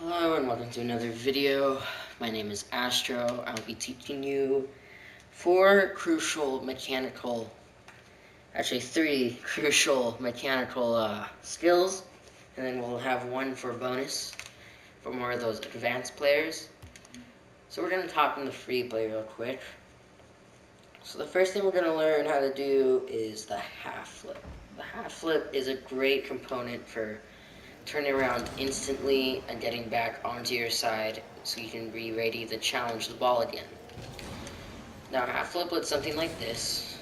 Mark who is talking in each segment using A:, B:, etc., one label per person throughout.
A: Hello and welcome to another video. My name is Astro. I'll be teaching you three crucial mechanical skills, and then we'll have one for bonus for more of those advanced players. So we're going to talk in the free play real quick. So the first thing we're going to learn how to do is the half flip. The half flip is a great component for turning around instantly and getting back onto your side so you can be ready to challenge the ball again. Now half flip looks something like this.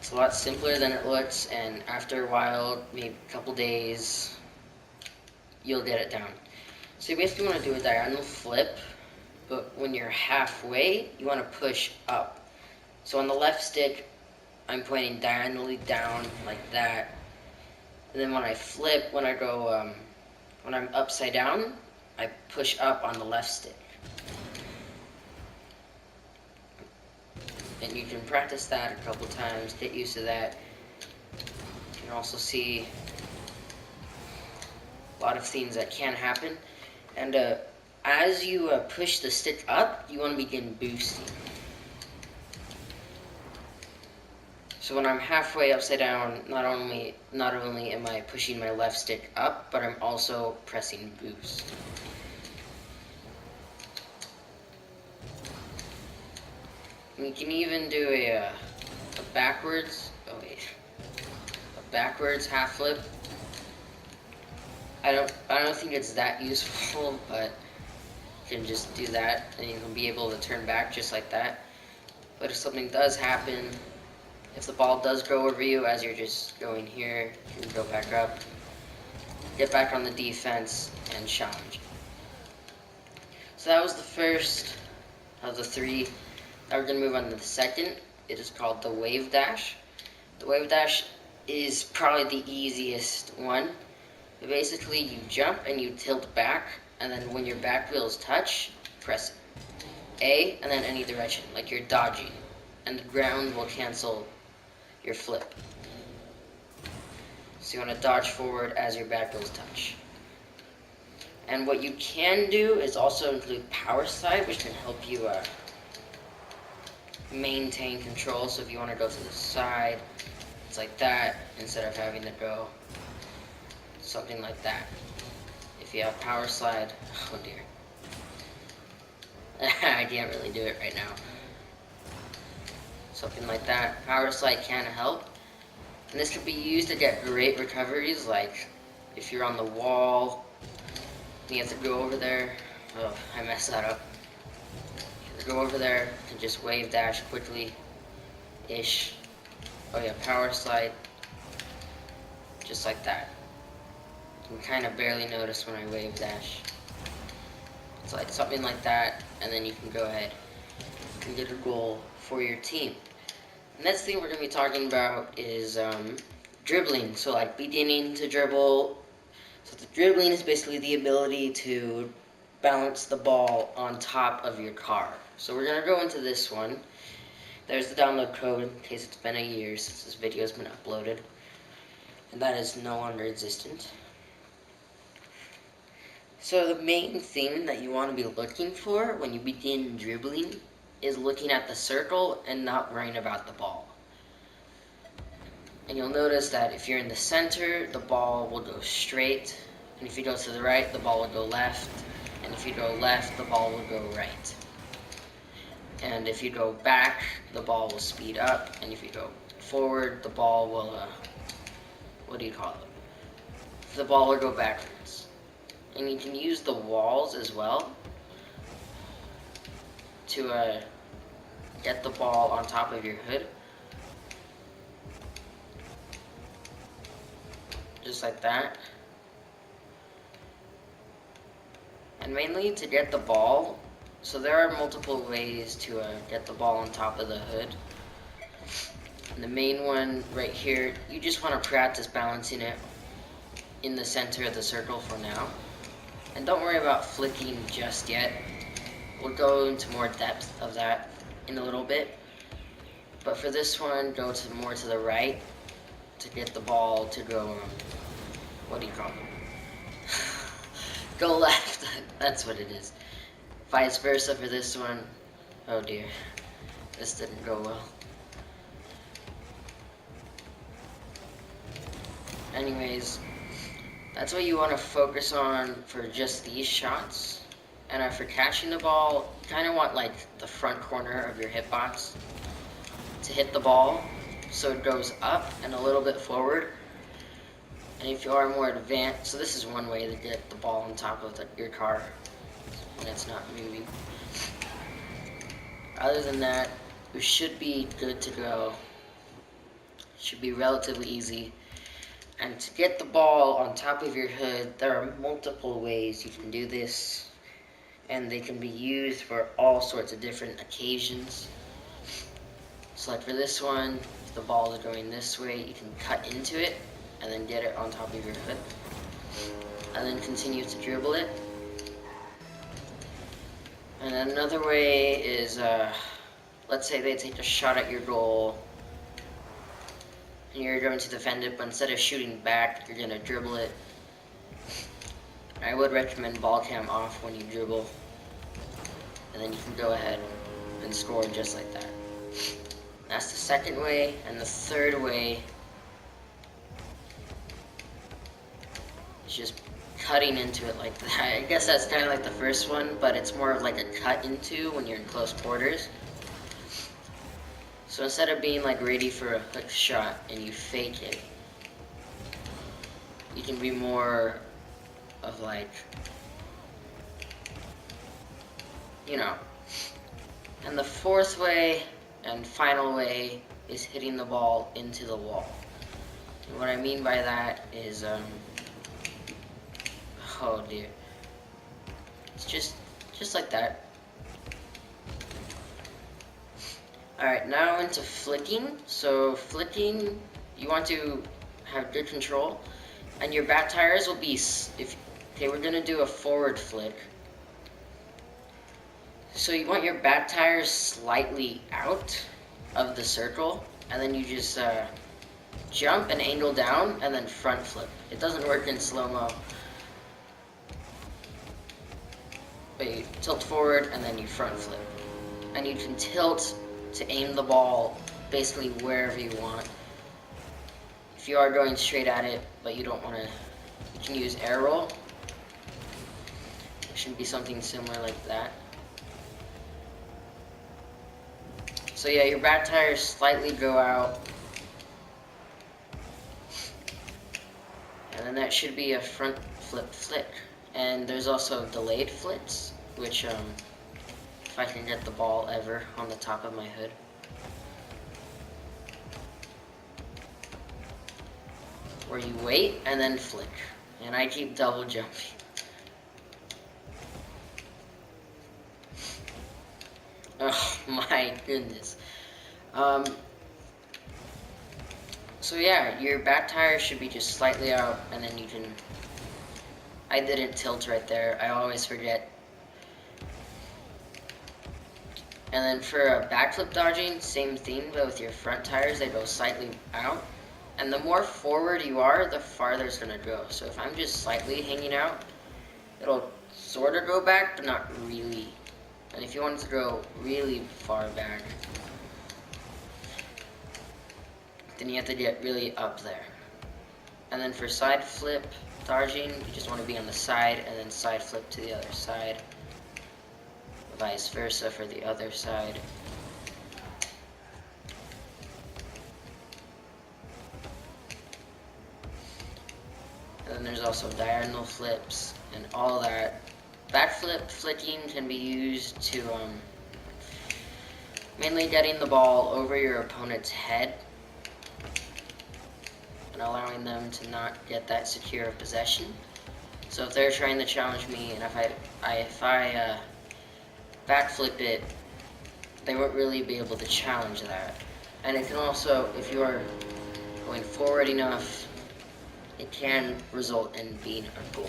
A: It's a lot simpler than it looks, and after a while, maybe a couple days, you'll get it down. So you basically want to do a diagonal flip, but when you're halfway, you want to push up. So on the left stick, I'm pointing diagonally down like that, and then when I flip, when I'm upside down, I push up on the left stick. And you can practice that a couple times, get used to that. You can also see a lot of things that can happen. And as you push the stick up, you want to begin boosting. So when I'm halfway upside down, not only am I pushing my left stick up, but I'm also pressing boost. And you can even do a backwards half flip. I don't think it's that useful, but you can just do that, and you can be able to turn back just like that. But if something does happen, if the ball does go over you as you're just going here, you can go back up, get back on the defense, and challenge. So that was the first of the three. Now we're going to move on to the second. It is called the wave dash. The wave dash is probably the easiest one. But basically, you jump and you tilt back, and then when your back wheels touch, press A, and then any direction, like you're dodging, and the ground will cancel your flip. So you want to dodge forward as your back wheels touch. And what you can do is also include power slide, which can help you maintain control. So if you want to go to the side, it's like that, instead of having to go something like that. If you have power slide, oh dear. I can't really do it right now. Something like that. Power slide can help. And this can be used to get great recoveries, like if you're on the wall, and you have to go over there. Oh, I messed that up. You have to go over there and just wave dash quickly-ish. Oh yeah, power slide. Just like that. You can kind of barely notice when I wave dash. It's like something like that, and then you can go ahead and get a goal for your team. The next thing we're going to be talking about is dribbling. So like beginning to dribble. So the dribbling is basically the ability to balance the ball on top of your car. So we're going to go into this one. There's the download code in case it's been a year since this video has been uploaded. And that is no longer existent. So the main thing that you want to be looking for when you begin dribbling is looking at the circle and not worrying about the ball. And you'll notice that if you're in the center, the ball will go straight, and if you go to the right, the ball will go left, and if you go left, the ball will go right. And if you go back, the ball will speed up, and if you go forward, the ball will, the ball will go backwards. And you can use the walls as well to get the ball on top of your hood. Just like that. And mainly to get the ball, so there are multiple ways to get the ball on top of the hood. And the main one right here, you just want to practice balancing it in the center of the circle for now. And don't worry about flicking just yet. We'll go into more depth of that in a little bit. But for this one, go more to the right to get the ball to go what do you call them? Go left. That's what it is. Vice versa for this one. Oh dear. This didn't go well. Anyways, that's what you want to focus on for just these shots. And for catching the ball, you kind of want like the front corner of your hitbox to hit the ball so it goes up and a little bit forward. And if you are more advanced, so this is one way to get the ball on top of your car when it's not moving. Other than that, you should be good to go. Should be relatively easy. And to get the ball on top of your hood, there are multiple ways you can do this. And they can be used for all sorts of different occasions. So like for this one, if the ball is going this way, you can cut into it and then get it on top of your hood. And then continue to dribble it. And another way is, let's say they take a shot at your goal and you're going to defend it, but instead of shooting back, you're going to dribble it. I would recommend ball cam off when you dribble, and then you can go ahead and score just like that. That's the second way, and the third way is just cutting into it like that. I guess that's kind of like the first one, but it's more of like a cut into when you're in close quarters. So instead of being like ready for a hook shot and you fake it, you can be more of like, you know. And the fourth way and final way is hitting the ball into the wall. And what I mean by that is, oh dear, it's just like that. Alright, now into flicking. So flicking, you want to have good control, and your back tires will be, okay, we're gonna do a forward flick. So you want your back tires slightly out of the circle, and then you just jump and angle down, and then front flip. It doesn't work in slow-mo. But you tilt forward, and then you front flip. And you can tilt to aim the ball basically wherever you want. If you are going straight at it, but you don't want to, you can use air roll. It should be something similar like that. So yeah, your back tires slightly go out. And then that should be a front flip flick. And there's also delayed flips, which if I can get the ball ever on the top of my hood. Where you wait and then flick. And I keep double jumping. Oh my goodness. So yeah, your back tire should be just slightly out, and then you can, I didn't tilt right there, I always forget. And then for a backflip dodging, same thing, but with your front tires, they go slightly out. And the more forward you are, the farther it's gonna go. So if I'm just slightly hanging out, it'll sort of go back, but not really. And if you want it to go really far back, then you have to get really up there. And then for side flip dodging, you just want to be on the side and then side flip to the other side. Vice versa for the other side. And then there's also diagonal flips and all that. Backflip flicking can be used to mainly getting the ball over your opponent's head and allowing them to not get that secure of possession. So if they're trying to challenge me, and if I backflip it, they won't really be able to challenge that. And it can also, if you are going forward enough, it can result in being a goal.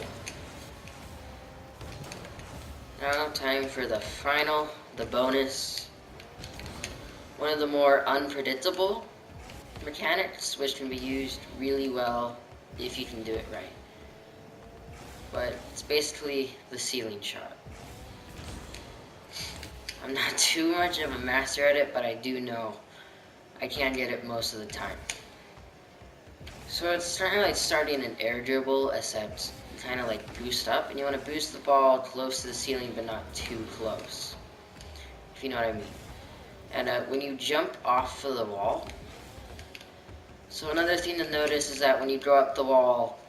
A: Now time for the final, the bonus. One of the more unpredictable mechanics, which can be used really well if you can do it right. but it's basically the ceiling shot. I'm not too much of a master at it, but I do know I can get it most of the time. So it's kind of like starting an air dribble, except you kind of like boost up, and you want to boost the ball close to the ceiling, but not too close, if you know what I mean. And when you jump off of the wall, so another thing to notice is that when you go up the wall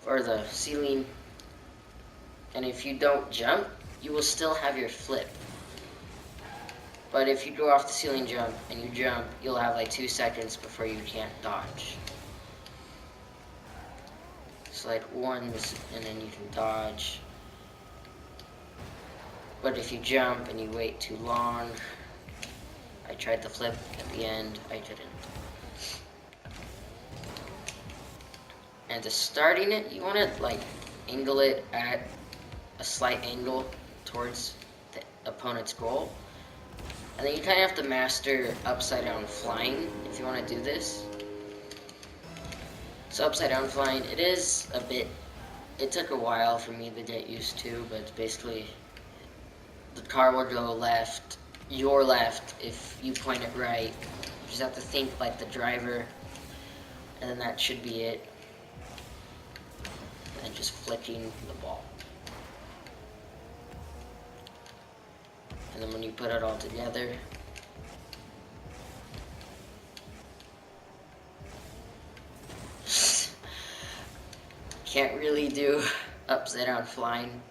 A: or the ceiling, and if you don't jump, you will still have your flip. But if you go off the ceiling jump and you jump, you'll have like 2 seconds before you can't dodge. So like 1, and then you can dodge. But if you jump and you wait too long, I tried the flip at the end, I didn't. And to starting it, you want to like angle it at a slight angle towards the opponent's goal. And then you kind of have to master upside down flying if you want to do this. So upside down flying, it took a while for me to get used to, but it's basically the car will go left, your left if you point it right. You just have to think like the driver, and then that should be it. And then just flicking the ball. And then when you put it all together, can't really do upside down flying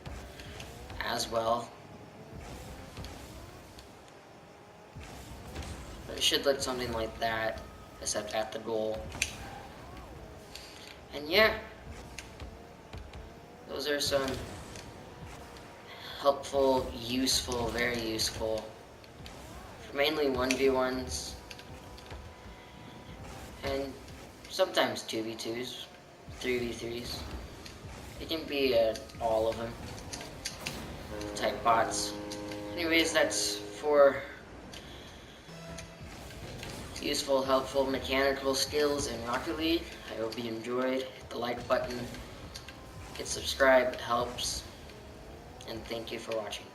A: as well. But it should look something like that, except at the goal. And yeah, those are some helpful, useful, very useful, for mainly 1v1s, and sometimes 2v2s, 3v3s. It can be all of them, type bots. Anyways, that's for useful, helpful mechanical skills in Rocket League. I hope you enjoyed. Hit the like button, hit subscribe, it helps. And thank you for watching.